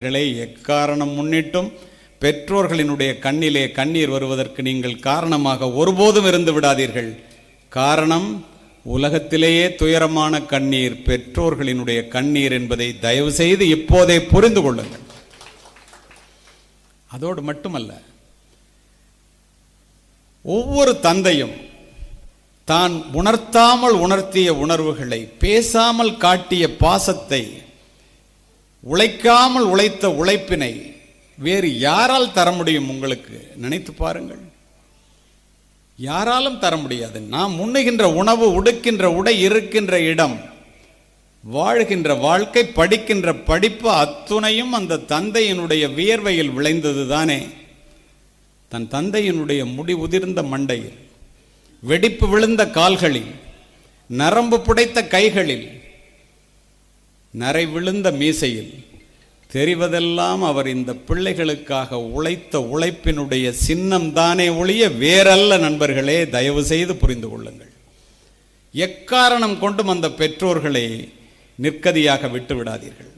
எக்காரணம் முன்னிட்டும் பெற்றோர்களினுடைய கண்ணிலே கண்ணீர் வருவதற்கு நீங்கள் காரணமாக ஒருபோதும் இருந்து விடாதீர்கள். காரணம், உலகத்திலேயே துயரமான கண்ணீர் பெற்றோர்களினுடைய கண்ணீர் என்பதை தயவு செய்து இப்போதே புரிந்து கொள்ளுங்கள். அதோடு மட்டுமல்ல, ஒவ்வொரு தந்தையும் தான் உணர்த்தாமல் உணர்த்திய உணர்வுகளை, பேசாமல் காட்டிய பாசத்தை, உழைக்காமல் உழைத்த உழைப்பினை வேறு யாரால் தர முடியும்? உங்களுக்கு நினைத்து பாருங்கள். யாராலும் தர முடியாது. நாம் உண்ணுகின்ற உணவு, உடுக்கின்ற உடை, இருக்கின்ற இடம், வாழ்கின்ற வாழ்க்கை, படிக்கின்ற படிப்பு அத்துணையும் அந்த தந்தையினுடைய வியர்வையில் விளைந்தது தானே. தன் தந்தையினுடைய முடி உதிர்ந்த மண்டையில், வெடிப்பு விழுந்த கால்களில், நரம்பு புடைத்த கைகளில், நரை விழுந்த மீசையில் தெரிவதெல்லாம் அவர் இந்த பிள்ளைகளுக்காக உழைத்த உழைப்பினுடைய சின்னம் தானே ஒழிய வேறல்ல. நண்பர்களே, தயவு செய்து புரிந்து கொள்ளுங்கள். எக்காரணம் கொண்டும் அந்த பெற்றோர்களை நிற்கதியாக விட்டு விடாதீர்கள்.